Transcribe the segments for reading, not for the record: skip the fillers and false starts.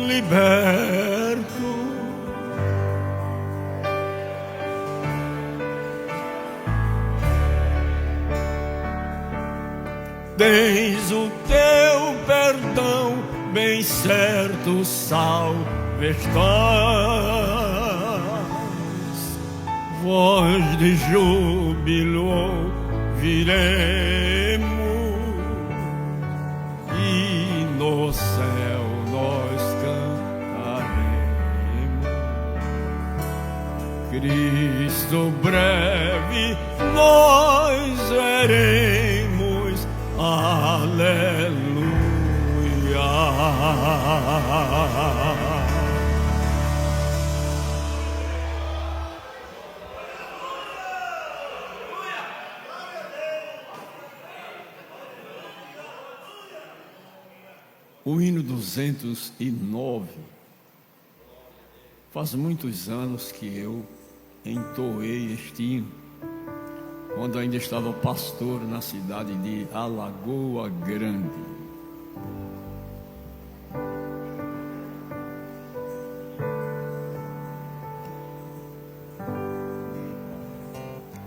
liberto. Tens o teu perdão bem certo, salve estás. Voz de júbilo ouviremos e no céu nós cantaremos. Cristo breve nós veremos. Aleluia. O hino 209, faz muitos anos que eu entoei este hino, quando ainda estava pastor na cidade de Alagoa Grande.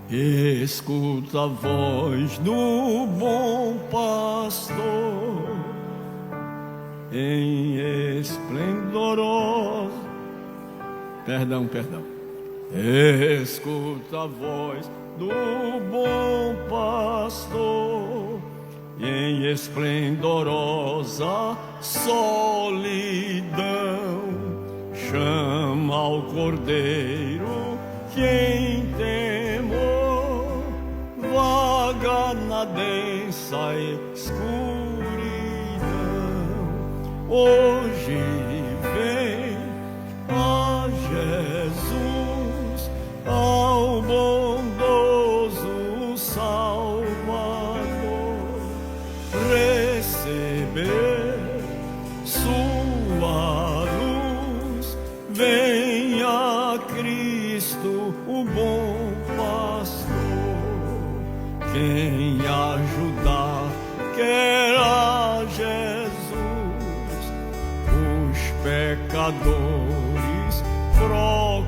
Escuta a voz do bom pastor em esplendorosa. Perdão. Escuta a voz do bom pastor em esplendorosa solidão. Chama ao cordeiro que em temor vaga na densa escuridão. Hoje vem a Jesus, ao bondoso Salvador, receber sua luz. Venha Cristo, o bom pastor, quem ajudar quer a Jesus, os pecadores procurar,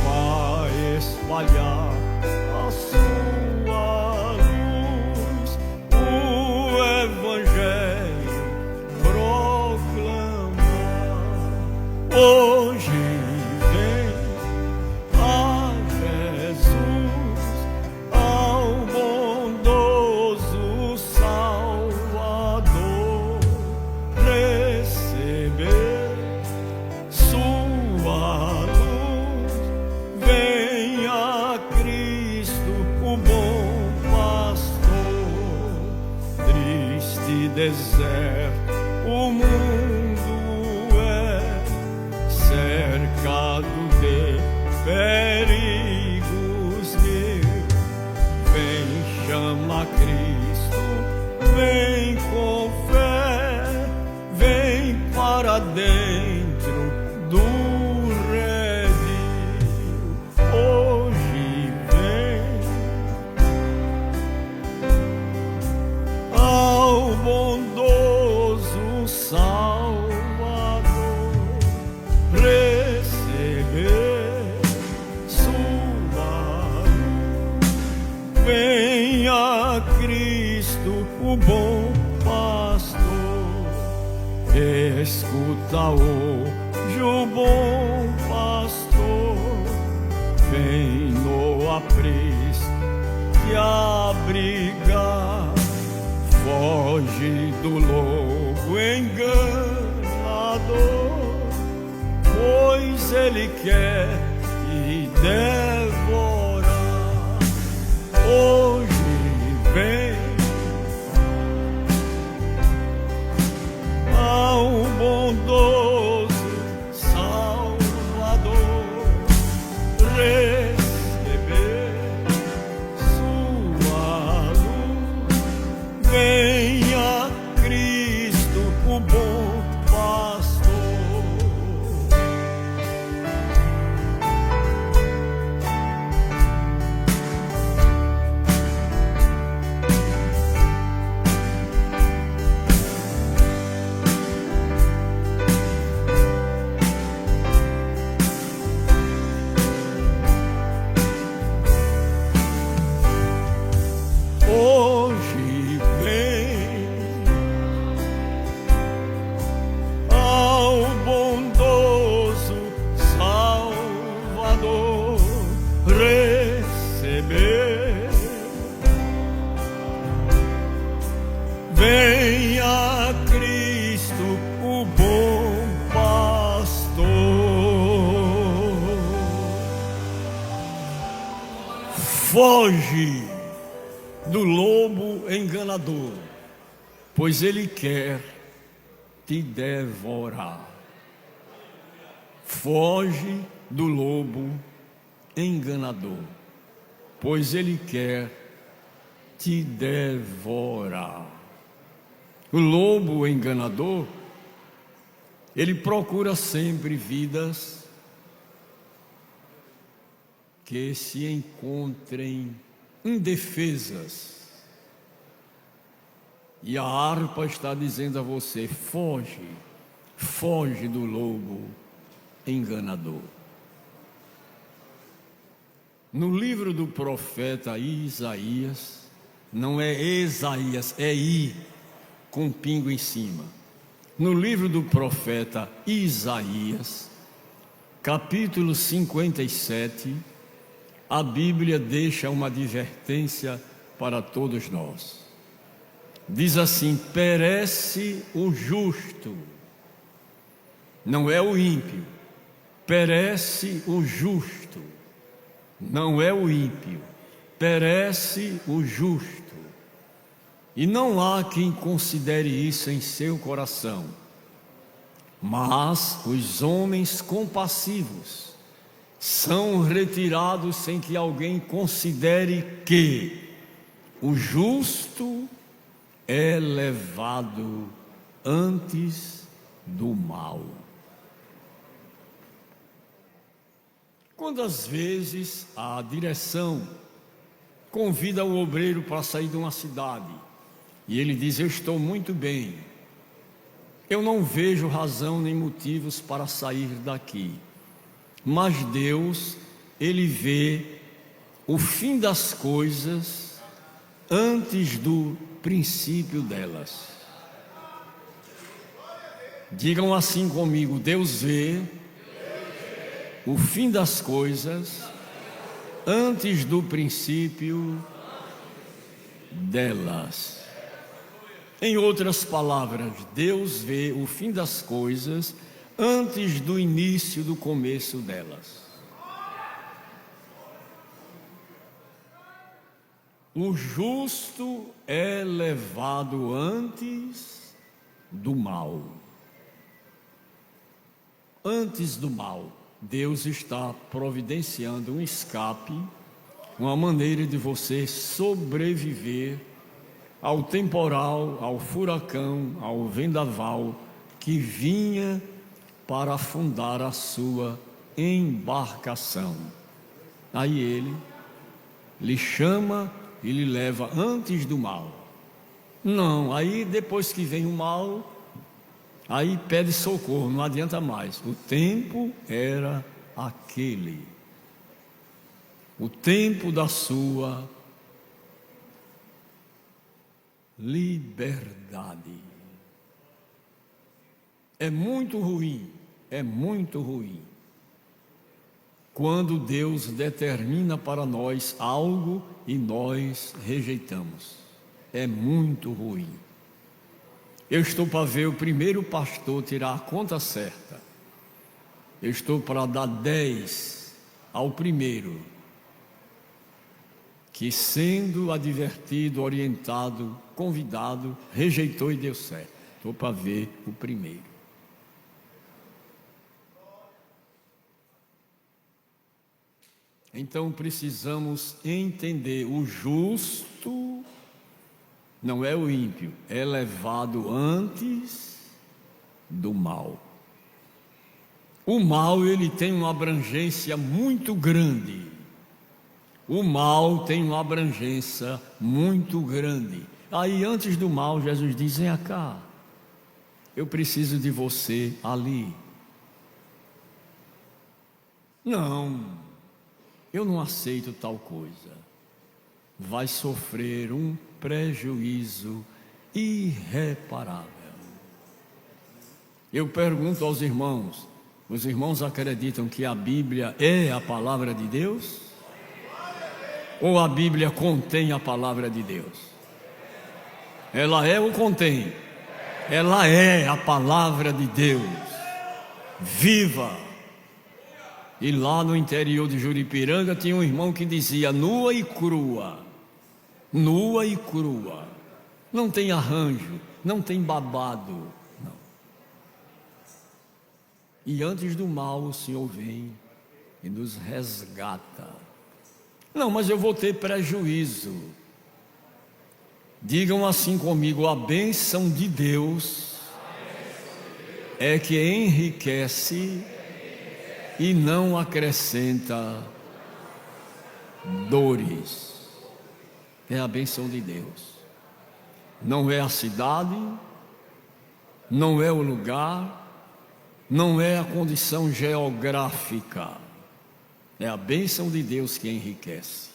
vai espalhar a sua luz, o Evangelho proclamar. Hoje vem a Jesus, ao bondoso Salvador, receber sua luz. Venha Cristo, o bom pastor. Triste deserto o mundo é, cercado de perigos mil. Vem, chama Cristo, vem com fé, vem para dentro do redil. Hoje vem ao bondoso Salvador, receber sua luz. Venha Cristo, o bom pastor, escuta hoje o bom pastor, vem no aprisco te abrigar, foge do lobo enganador, pois ele quer te devorar. Hoje vem ao bondoso Salvador, receber sua luz. Venha Cristo, o bom pastor. foge do lobo enganador, pois ele quer te devorar. Foge do lobo enganador, pois ele quer te devorar. O lobo enganador, ele procura sempre vidas que se encontrem indefesas. E a harpa está dizendo a você: foge, foge do lobo enganador. No livro do profeta Isaías, não é Esaías, é I, com pingo em cima. No livro do profeta Isaías, capítulo 57, a Bíblia deixa uma advertência para todos nós. Diz assim: perece o justo, não é o ímpio, perece o justo, não é o ímpio, perece o justo. E não há quem considere isso em seu coração, mas os homens compassivos são retirados sem que alguém considere que o justo é levado antes do mal. Quantas vezes a direção convida o obreiro para sair de uma cidade e ele diz: eu estou muito bem, eu não vejo razão nem motivos para sair daqui. Mas Deus, Ele vê o fim das coisas antes do princípio delas. Digam assim comigo: Deus vê o fim das coisas antes do princípio delas. Em outras palavras, Deus vê o fim das coisas antes do início do começo delas. O justo é levado antes do mal. Antes do mal, Deus está providenciando um escape, uma maneira de você sobreviver ao temporal, ao furacão, ao vendaval que vinha para afundar a sua embarcação. Aí ele lhe chama e lhe leva antes do mal. Não, aí depois que vem o mal, aí pede socorro, não adianta mais. O tempo era aquele. O tempo da sua liberdade. É muito ruim quando Deus determina para nós algo e nós rejeitamos. É muito ruim. Eu estou para ver o primeiro pastor tirar a conta certa. Eu estou para dar 10 ao primeiro, que sendo advertido, orientado, convidado, rejeitou e deu certo. Estou para ver o primeiro. Então precisamos entender: o justo não é o ímpio, é levado antes do mal. O mal, ele tem uma abrangência muito grande. O mal tem uma abrangência muito grande. Aí antes do mal, Jesus diz: vem cá, eu preciso de você ali. Não, eu não aceito tal coisa. Vai sofrer um prejuízo irreparável. Eu pergunto aos irmãos: os irmãos acreditam que a Bíblia é a palavra de Deus? Ou a Bíblia contém a palavra de Deus? Ela é ou contém? Ela é a palavra de Deus, viva, E lá no interior de Juripiranga tinha um irmão que dizia: nua e crua, nua e crua. Não tem arranjo, não tem babado, não. E antes do mal o Senhor vem e nos resgata. Não, mas eu vou ter prejuízo. Digam assim comigo: a bênção de Deus é que enriquece e não acrescenta dores. É a bênção de Deus. Não é a cidade, não é o lugar, não é a condição geográfica. É a bênção de Deus que enriquece.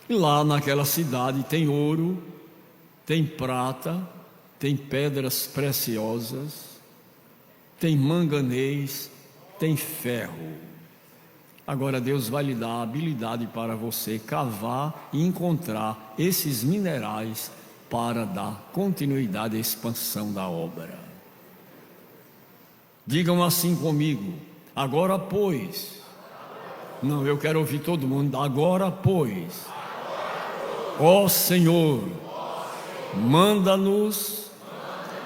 E lá naquela cidade tem ouro, tem prata, tem pedras preciosas, tem manganês, tem ferro. Agora Deus vai lhe dar a habilidade para você cavar e encontrar esses minerais para dar continuidade à expansão da obra. Digam assim comigo: agora pois. Não, eu quero ouvir todo mundo. Agora pois, ó Senhor, manda-nos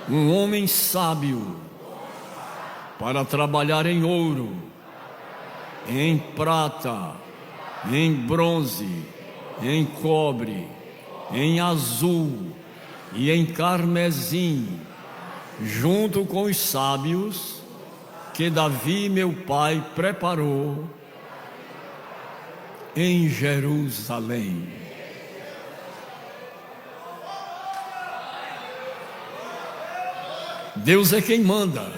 um homem sábio para trabalhar em ouro, em prata, em bronze, em cobre, em azul e em carmesim, junto com os sábios que Davi, meu pai, preparou em Jerusalém. Deus é quem manda,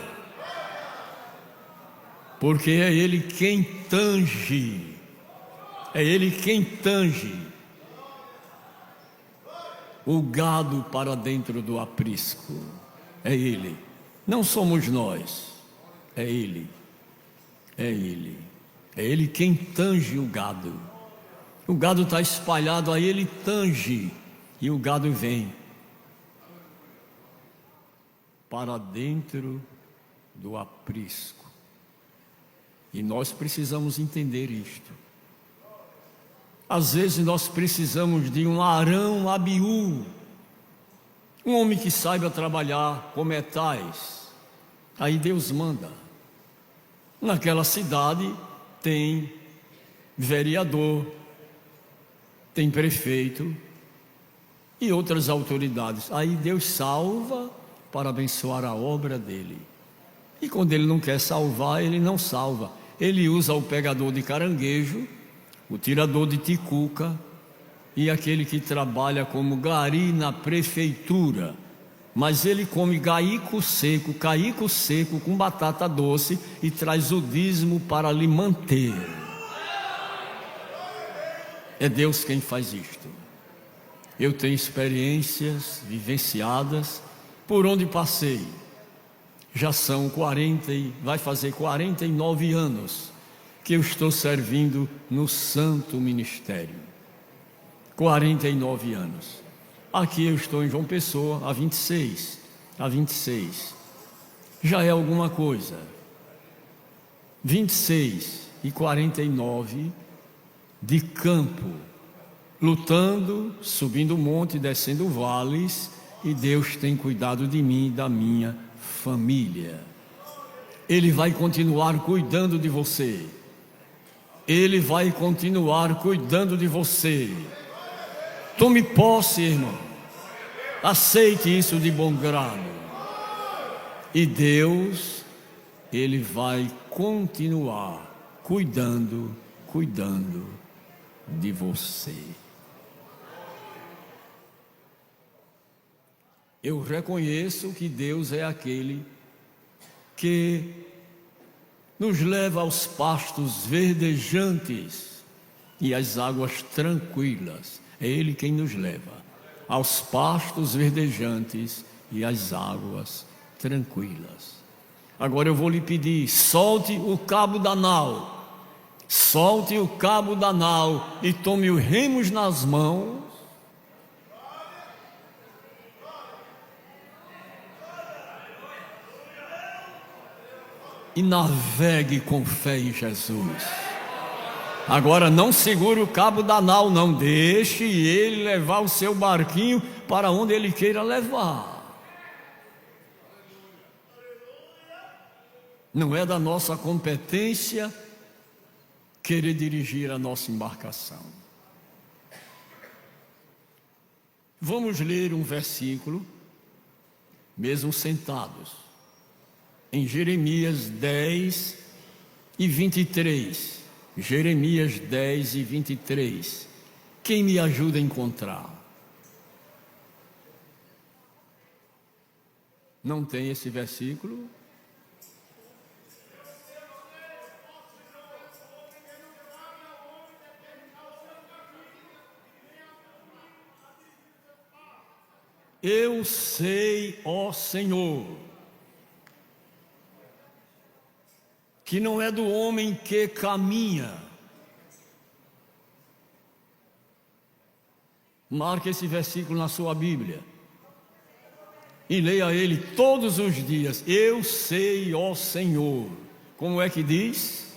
porque é Ele quem tange, é Ele quem tange o gado para dentro do aprisco. É Ele, não somos nós, é Ele, é Ele, é Ele quem tange o gado. O gado está espalhado, aí Ele tange e o gado vem para dentro do aprisco. E nós precisamos entender isto. Às vezes nós precisamos de um Arão Abiú, um homem que saiba trabalhar com metais. Aí Deus manda. Naquela cidade tem vereador, tem prefeito e outras autoridades. Aí Deus salva para abençoar a obra dele. E quando ele não quer salvar, ele não salva. Ele usa o pegador de caranguejo, o tirador de ticuca e aquele que trabalha como gari na prefeitura. Mas ele come caico seco com batata doce e traz o dízimo para lhe manter. É Deus quem faz isto. Eu tenho experiências vivenciadas por onde passei. Já são vai fazer 49 anos que eu estou servindo no santo ministério. 49 anos. Aqui eu estou em João Pessoa há 26. Já é alguma coisa. 26 e 49 de campo, lutando, subindo monte, descendo vales, e Deus tem cuidado de mim e da minha família. Ele vai continuar cuidando de você. Ele vai continuar cuidando de você. Tome posse, irmão. Aceite isso de bom grado. E Deus, Ele vai continuar cuidando de você. Eu reconheço que Deus é aquele que nos leva aos pastos verdejantes e às águas tranquilas. É Ele quem nos leva aos pastos verdejantes e às águas tranquilas. Agora eu vou lhe pedir: solte o cabo da nau, solte o cabo da nau e tome os remos nas mãos. e navegue com fé em Jesus. Agora não segure o cabo da nau, não. Deixe ele levar o seu barquinho para onde ele queira levar. Não é da nossa competência querer dirigir a nossa embarcação. Vamos ler um versículo, mesmo sentados, em Jeremias 10 e 23. Jeremias 10 e 23. Quem me ajuda a encontrar? Não tem esse versículo? Eu sei, ó Senhor, que não é do homem que caminha. Marque esse versículo na sua Bíblia e leia ele todos os dias. Eu sei, ó Senhor. Como é que diz?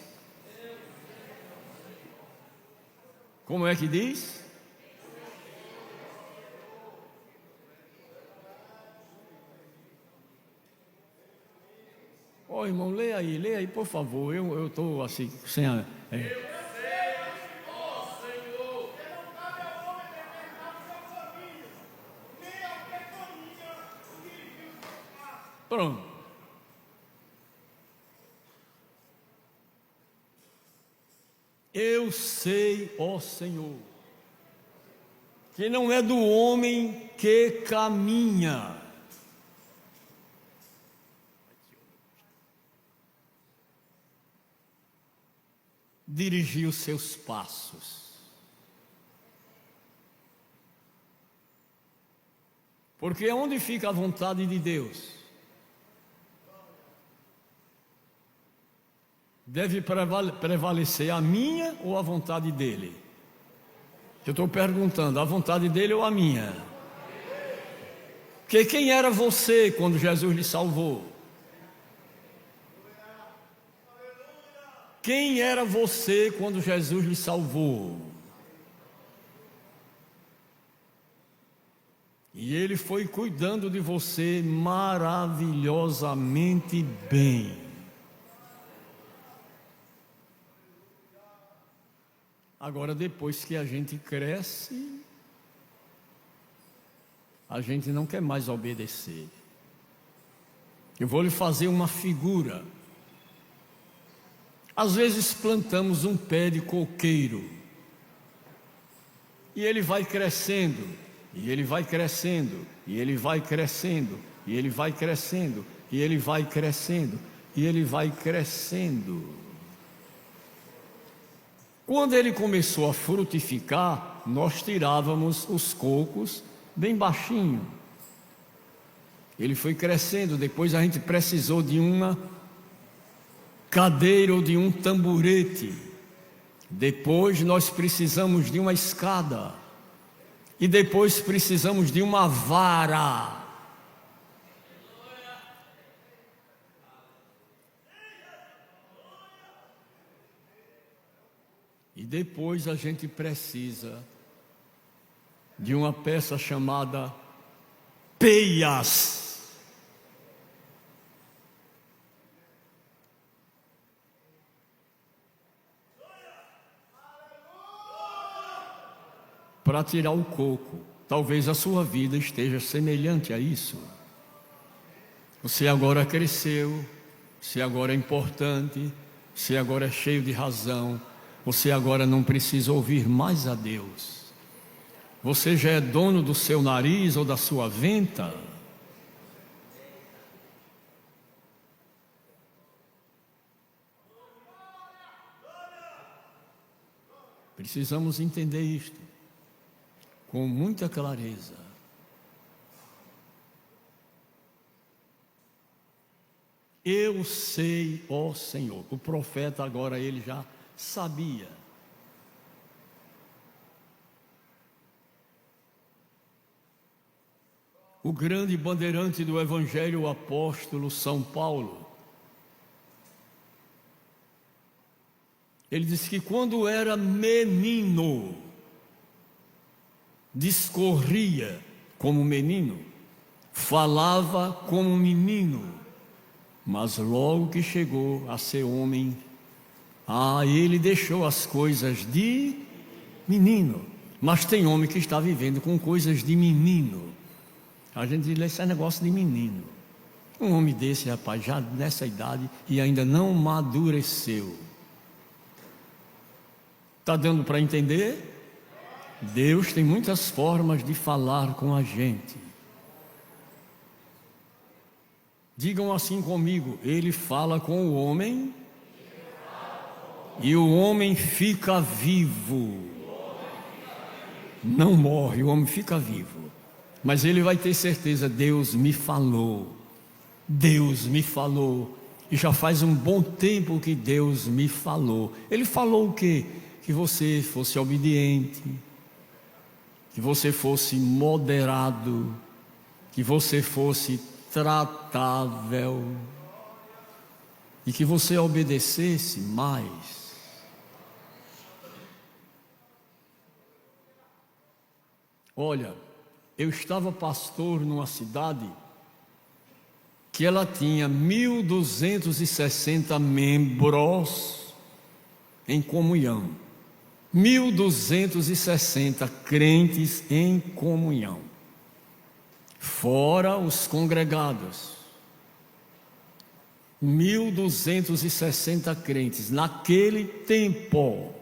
Como é que diz? Ó, irmão, leia aí, por favor. Eu estou assim, sem a... Pronto. Eu sei, ó Senhor, que não é do homem que caminha. Dirigir os seus passos. Porque onde fica a vontade de Deus? Deve prevalecer a minha ou a vontade dele? Eu estou perguntando, a vontade dele ou a minha? Porque quem era você quando Jesus lhe salvou? Quem era você quando Jesus lhe salvou? E Ele foi cuidando de você maravilhosamente bem. Agora, depois que a gente cresce, a gente não quer mais obedecer. Eu vou lhe fazer uma figura. Às vezes plantamos um pé de coqueiro e ele vai crescendo, e ele vai crescendo, e ele vai crescendo, e ele vai crescendo, e ele vai crescendo, e ele vai crescendo. Quando ele começou a frutificar, nós tirávamos os cocos bem baixinho. Ele foi crescendo, depois a gente precisou de uma cadeira ou de um tamborete. Depois nós precisamos de uma escada. E depois precisamos de uma vara. E depois a gente precisa de uma peça chamada peias. Para tirar o coco. Talvez a sua vida esteja semelhante a isso. Você agora cresceu, você agora é importante, você agora é cheio de razão, você agora não precisa ouvir mais a Deus. Você já é dono do seu nariz ou da sua venta. Precisamos entender isto com muita clareza. Eu sei, ó Senhor. O profeta agora ele já sabia. O grande bandeirante do Evangelho, o apóstolo São Paulo, Ele disse que quando era menino, discorria como menino, falava como menino, mas logo que chegou a ser homem, ele deixou as coisas de menino. Mas tem homem que está vivendo com coisas de menino. A gente diz, esse é negócio de menino. Um homem desse, rapaz, já nessa idade e ainda não amadureceu. Está dando para entender? Deus tem muitas formas de falar com a gente. Digam assim comigo: Ele fala com o homem e o homem fica vivo. Não morre, o homem fica vivo. Mas ele vai ter certeza: Deus me falou. Deus me falou. E já faz um bom tempo que Deus me falou. Ele falou o quê? Que você fosse obediente, que você fosse moderado, que você fosse tratável e que você obedecesse mais. Olha, eu estava pastor numa cidade que ela tinha 1.260 membros em comunhão. 1.260 crentes em comunhão, fora os congregados. 1.260 crentes naquele tempo.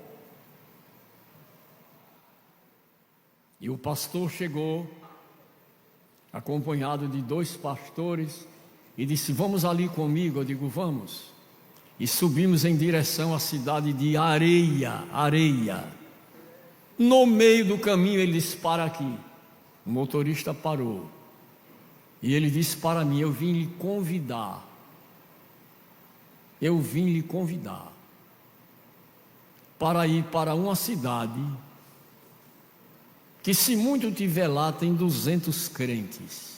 E o pastor chegou, acompanhado de 2 pastores, e disse: vamos ali comigo. Eu digo: vamos. E subimos em direção à cidade de Areia. No meio do caminho ele disse: para aqui. O motorista parou. E ele disse para mim: eu vim lhe convidar. Eu vim lhe convidar para ir para uma cidade que, se muito tiver lá, tem 200 crentes.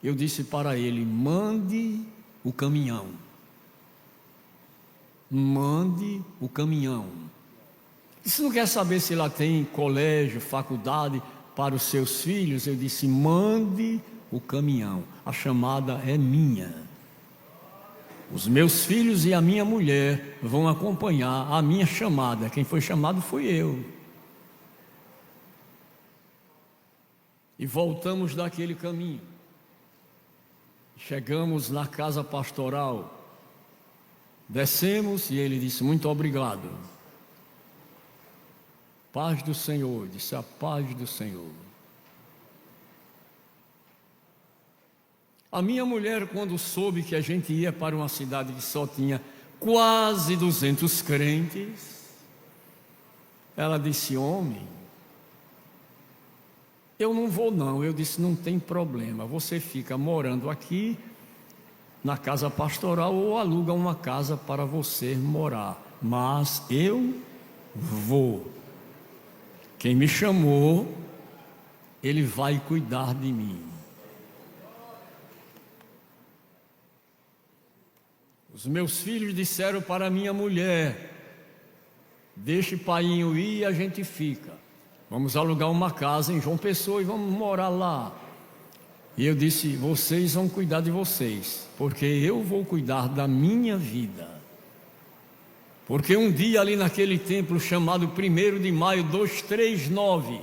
Eu disse para ele: mande o caminhão. Mande o caminhão. E se não quer saber se lá tem colégio, faculdade para os seus filhos, eu disse: mande o caminhão. A chamada é minha. Os meus filhos e a minha mulher vão acompanhar a minha chamada. Quem foi chamado fui eu. E voltamos daquele caminho. Chegamos na casa pastoral. Descemos e ele disse: muito obrigado. Paz do Senhor. Disse: a paz do Senhor. A minha mulher, quando soube que a gente ia para uma cidade que só tinha quase 200 crentes, ela disse: homem, eu não vou não. Eu disse: não tem problema, você fica morando aqui na casa pastoral ou aluga uma casa para você morar, mas eu vou. Quem me chamou, ele vai cuidar de mim. Os meus filhos disseram para minha mulher: deixe painho ir e a gente fica. Vamos alugar uma casa em João Pessoa e vamos morar lá. E eu disse: vocês vão cuidar de vocês, porque eu vou cuidar da minha vida. Porque um dia ali naquele templo chamado 1º de Maio 239,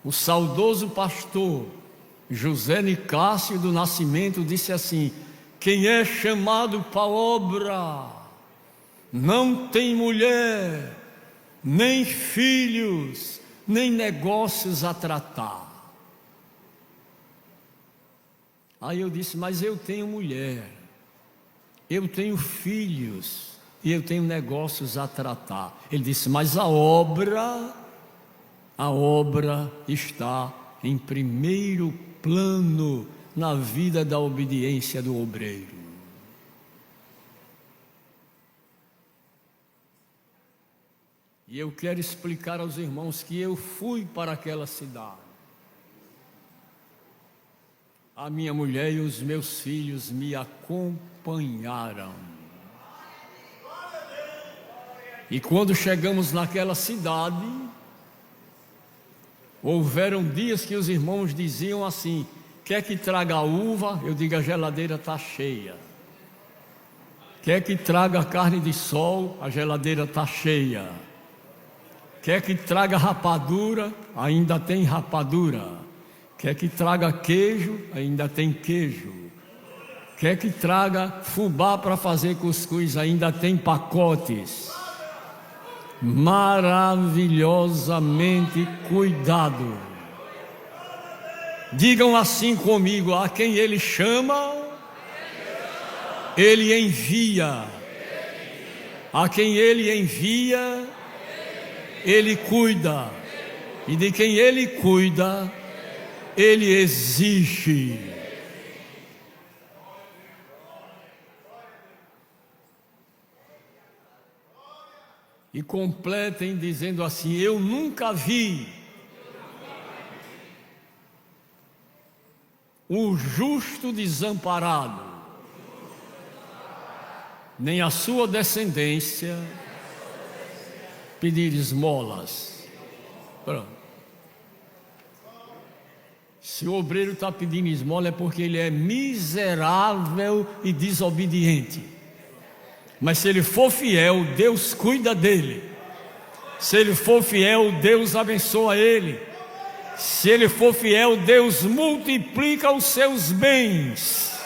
o saudoso pastor José Nicásio do Nascimento disse assim: quem é chamado para a obra não tem mulher, nem filhos, nem negócios a tratar. Aí eu disse: mas eu tenho mulher, eu tenho filhos e eu tenho negócios a tratar. Ele disse: mas a obra está em primeiro plano na vida da obediência do obreiro. E eu quero explicar aos irmãos que eu fui para aquela cidade. A minha mulher e os meus filhos me acompanharam. E quando chegamos naquela cidade, houveram dias que os irmãos diziam assim: quer que traga a uva? Eu digo: a geladeira está cheia. Quer que traga carne de sol? A geladeira está cheia. Quer que traga rapadura? Ainda tem rapadura. Quer que traga queijo? Ainda tem queijo. Quer que traga fubá para fazer cuscuz? Ainda tem pacotes. Maravilhosamente cuidado. Digam assim comigo: a quem Ele chama, Ele envia. A quem Ele envia, Ele cuida. E de quem Ele cuida, Ele exige. E completem dizendo assim: eu nunca vi o justo desamparado, nem a sua descendência pedir esmolas. Pronto. Se o obreiro está pedindo esmola é porque ele é miserável e desobediente. Mas se ele for fiel, Deus cuida dele. Se ele for fiel, Deus abençoa ele. Se ele for fiel, Deus multiplica os seus bens.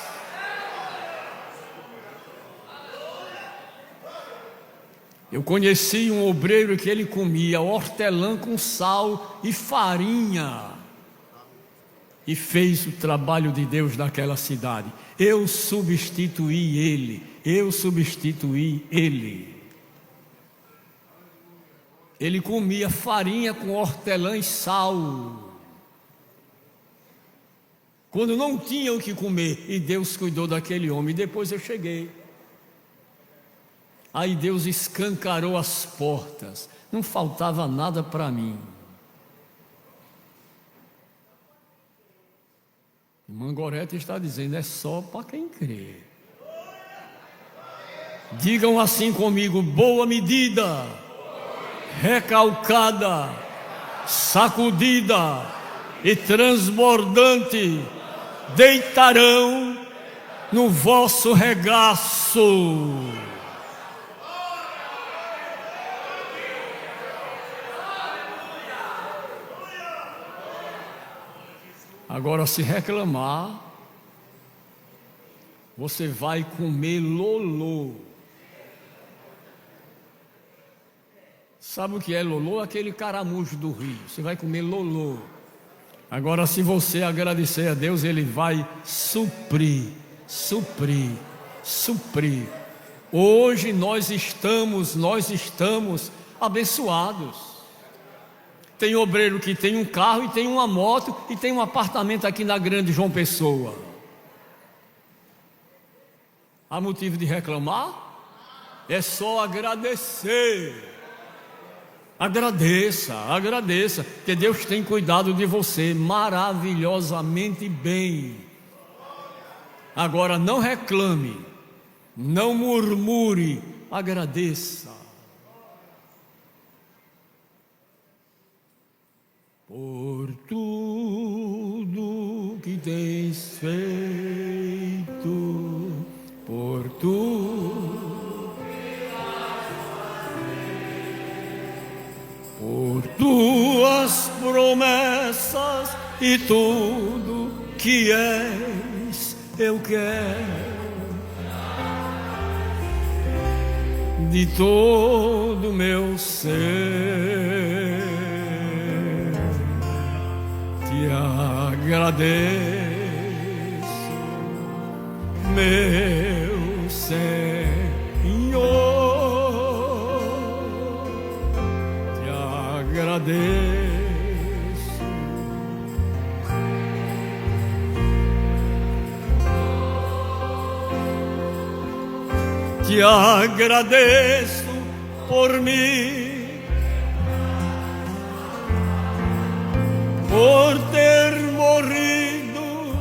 Eu conheci um obreiro que ele comia hortelã com sal e farinha, e fez o trabalho de Deus naquela cidade. Eu substituí ele. Ele comia farinha com hortelã e sal, quando não tinha o que comer, e Deus cuidou daquele homem. Depois eu cheguei, aí Deus escancarou as portas, não faltava nada para mim. Irmã Gorete está dizendo: é só para quem crê. Digam assim comigo: boa medida, recalcada, sacudida e transbordante deitarão no vosso regaço. Agora, se reclamar, você vai comer lolô. Sabe o que é lolô? Aquele caramujo do rio. Você vai comer lolô. Agora, se você agradecer a Deus, Ele vai suprir. Hoje nós estamos abençoados. Tem obreiro que tem um carro e tem uma moto e tem um apartamento aqui na Grande João Pessoa. Há motivo de reclamar? É só agradecer. Agradeça, que Deus tem cuidado de você maravilhosamente bem. Agora, não reclame, não murmure, agradeça. Por tudo que tens feito, por tudo, por tuas promessas e tudo que és, eu quero de todo meu ser. Te agradeço, meu Senhor, te agradeço, te agradeço por mim, por ter morrido,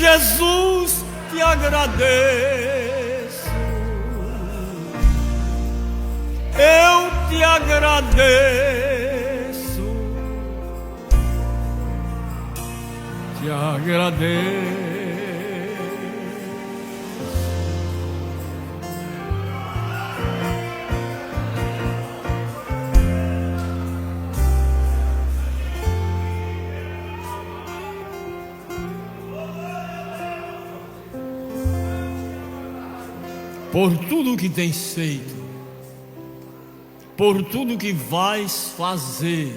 Jesus, te agradeço. Eu te agradeço. Te agradeço. Por tudo que tens feito, por tudo que vais fazer,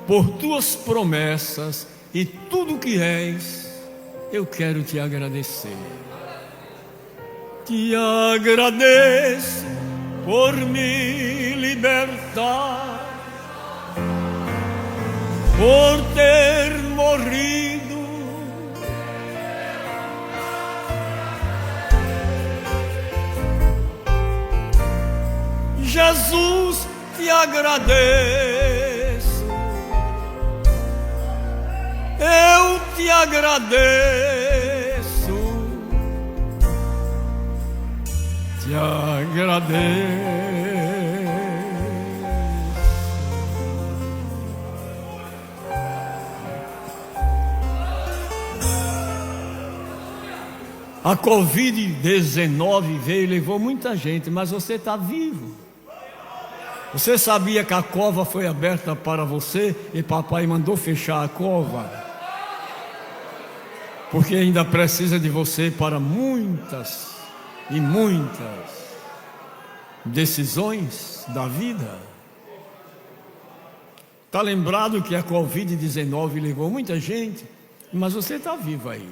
por tuas promessas e tudo que és, eu quero te agradecer. Te agradeço por me libertar, por ter morrido. Jesus, te agradeço. Eu te agradeço. Te agradeço. A Covid-19 veio e levou muita gente, mas você está vivo. Você sabia que a cova foi aberta para você e papai mandou fechar a cova? Porque ainda precisa de você para muitas e muitas decisões da vida. Está lembrado que a Covid-19 levou muita gente, mas você está vivo aí.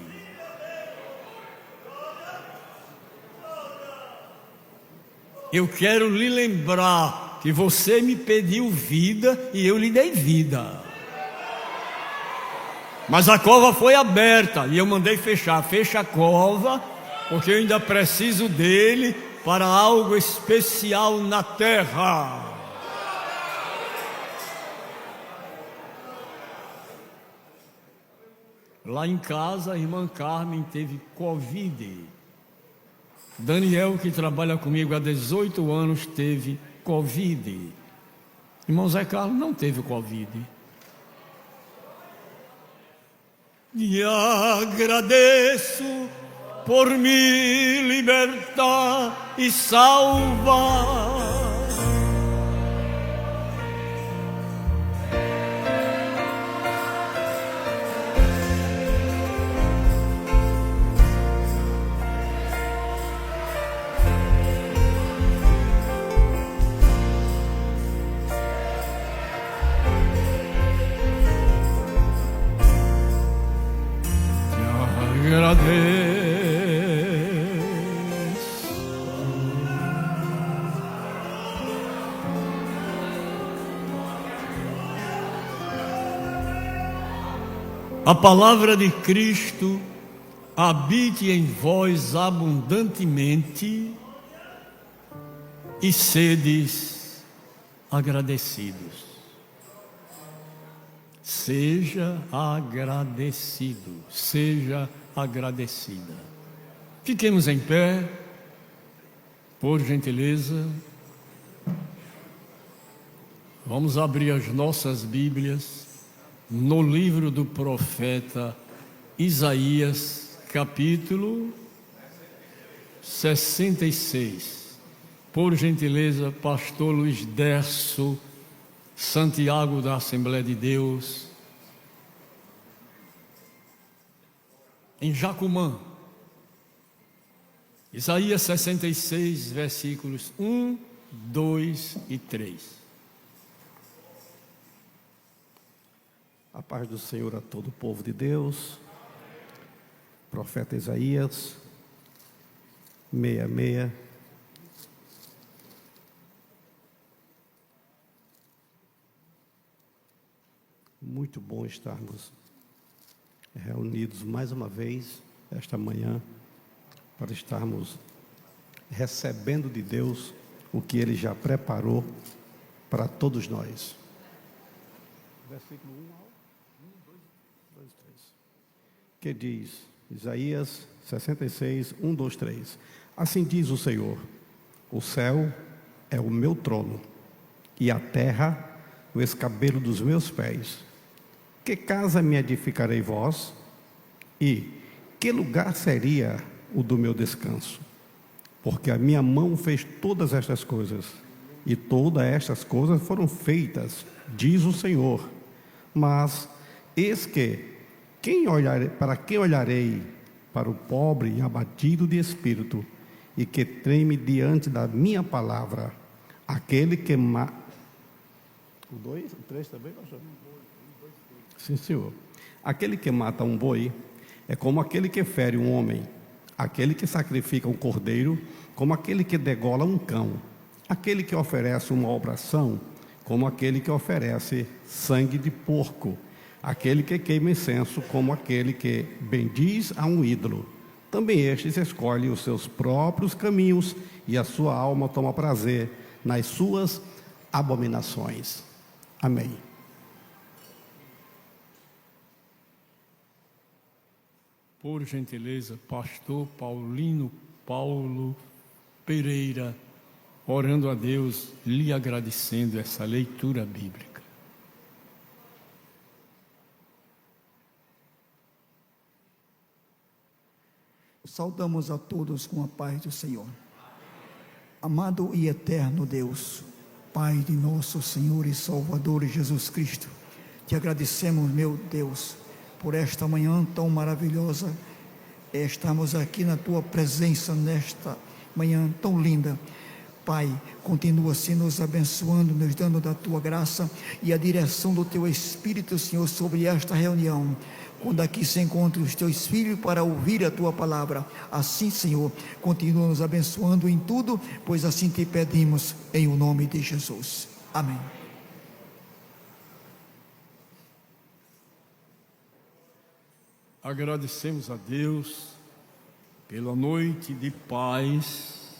Eu quero lhe lembrar que você me pediu vida e eu lhe dei vida. Mas a cova foi aberta e eu mandei fechar. Fecha a cova, porque eu ainda preciso dele para algo especial na terra. Lá em casa, a irmã Carmen teve Covid. Daniel, que trabalha comigo há 18 anos, teve Covid. Irmão Zé Carlos não teve Covid. E agradeço por me libertar e salvar. A palavra de Cristo habite em vós abundantemente e sedes agradecidos. Seja agradecido, seja agradecida. Fiquemos em pé, por gentileza. Vamos abrir as nossas Bíblias no livro do profeta Isaías, capítulo 66. Por gentileza, pastor Luiz Derso, Santiago da Assembleia de Deus, em Jacumã. Isaías 66, versículos 1, 2 e 3. A paz do Senhor a todo o povo de Deus. Profeta Isaías 66. Muito bom estarmos reunidos mais uma vez esta manhã para estarmos recebendo de Deus o que Ele já preparou para todos nós. Versículo 1, 2, 3. que diz, Isaías 66, 1, 2, 3. Assim diz o Senhor: o céu é o meu trono, e a terra o escabelo dos meus pés. Que casa me edificarei vós? E que lugar seria o do meu descanso? Porque a minha mão fez todas estas coisas, e todas estas coisas foram feitas, diz o Senhor. Mas eis que, para quem olharei? Para o pobre e abatido de espírito, e que treme diante da minha palavra, aquele que o 2, o 3 também, pastor? Sim, senhor. Aquele que mata um boi é como aquele que fere um homem, aquele que sacrifica um cordeiro, como aquele que degola um cão, aquele que oferece uma obração, como aquele que oferece sangue de porco, aquele que queima incenso, como aquele que bendiz a um ídolo. Também estes escolhem os seus próprios caminhos, e a sua alma toma prazer nas suas abominações. Amém. Por gentileza, pastor Paulo Pereira, orando a Deus, lhe agradecendo essa leitura bíblica. Saudamos a todos com a paz do Senhor. Amado e eterno Deus, Pai de nosso Senhor e Salvador Jesus Cristo, te agradecemos, meu Deus, por esta manhã tão maravilhosa. Estamos aqui na tua presença nesta manhã tão linda. Pai, continua assim nos abençoando, nos dando da tua graça e a direção do teu Espírito, Senhor, sobre esta reunião. Quando aqui se encontram os teus filhos para ouvir a tua palavra, assim, Senhor, continua nos abençoando em tudo, pois assim te pedimos em o nome de Jesus. Amém. Agradecemos a Deus pela noite de paz,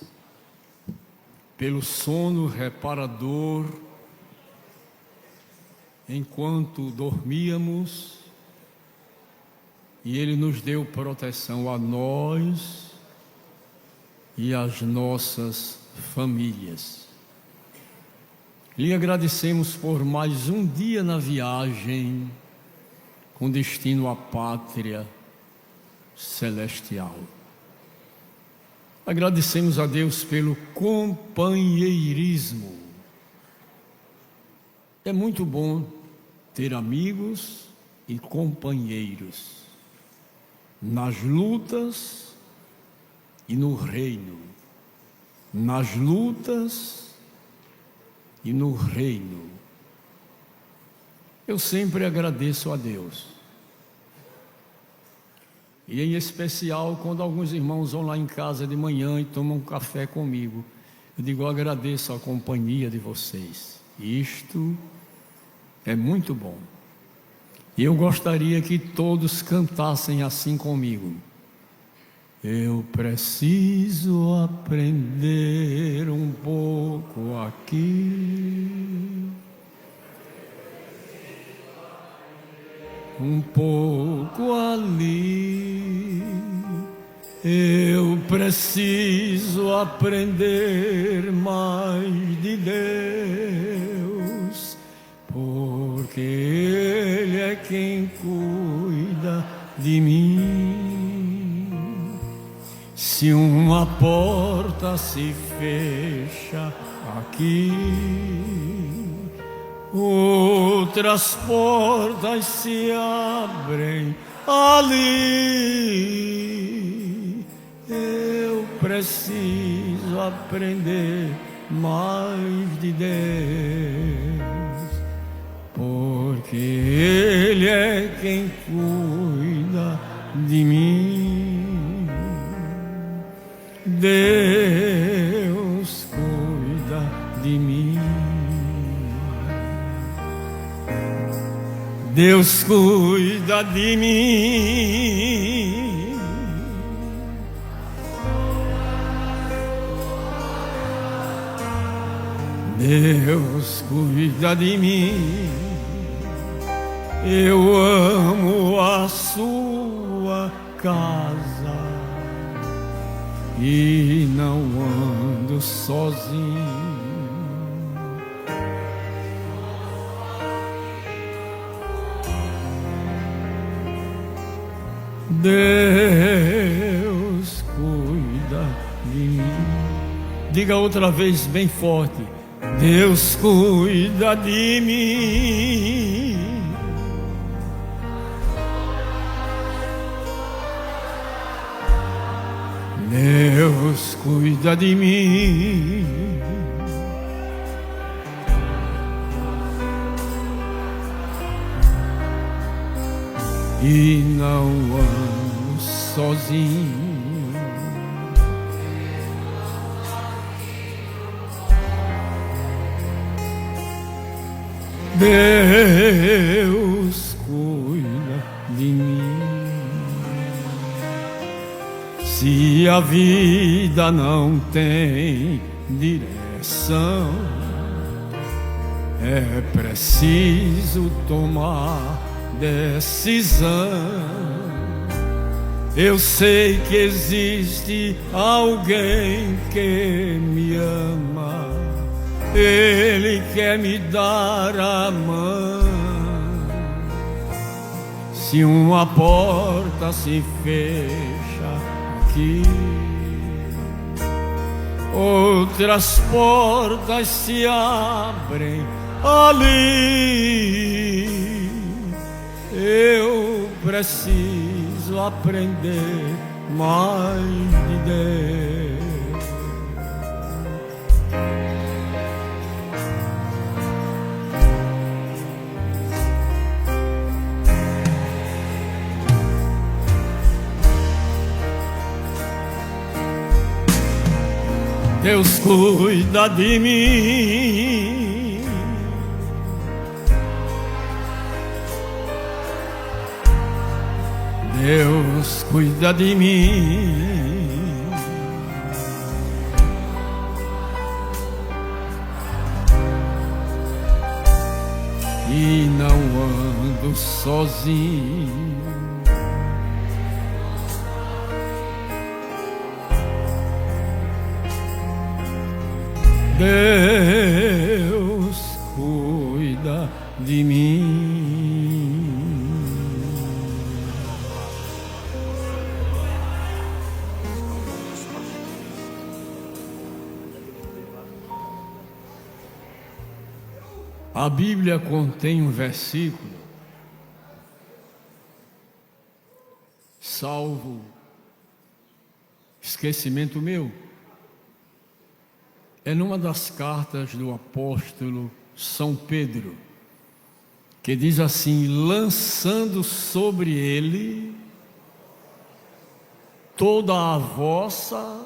pelo sono reparador, enquanto dormíamos, e Ele nos deu proteção a nós e às nossas famílias. Lhe agradecemos por mais um dia na viagem, com destino à pátria celestial. Agradecemos a Deus pelo companheirismo. É muito bom ter amigos e companheiros nas lutas e no reino. Nas lutas e no reino. Eu sempre agradeço a Deus. E em especial quando alguns irmãos vão lá em casa de manhã e tomam um café comigo. Eu digo, eu agradeço a companhia de vocês. Isto é muito bom. E eu gostaria que todos cantassem assim comigo. Eu preciso aprender um pouco aqui, um pouco ali. Eu preciso aprender mais de Deus, porque Ele é quem cuida de mim. Se uma porta se fecha aqui, outras portas se abrem ali. Eu preciso aprender mais de Deus, porque Ele é quem cuida de mim. Deus cuida de mim. Deus cuida de mim. Deus cuida de mim. Eu amo a sua casa e não ando sozinho. Deus cuida de mim. Diga outra vez bem forte: Deus cuida de mim. Deus cuida de mim. E não ando sozinho. Deus cuida de mim. Se a vida não tem direção, é preciso tomar decisão. Eu sei que existe alguém que me ama. Ele quer me dar a mão. Se uma porta se fecha aqui, outras portas se abrem ali. Eu preciso aprender mais de Deus. Deus cuida de mim. Deus cuida de mim. E não ando sozinho. Deus cuida de mim. A Bíblia contém um versículo, salvo esquecimento meu, é numa das cartas do apóstolo São Pedro, que diz assim: lançando sobre ele toda a vossa,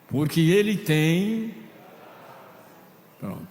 porque ele tem. Pronto.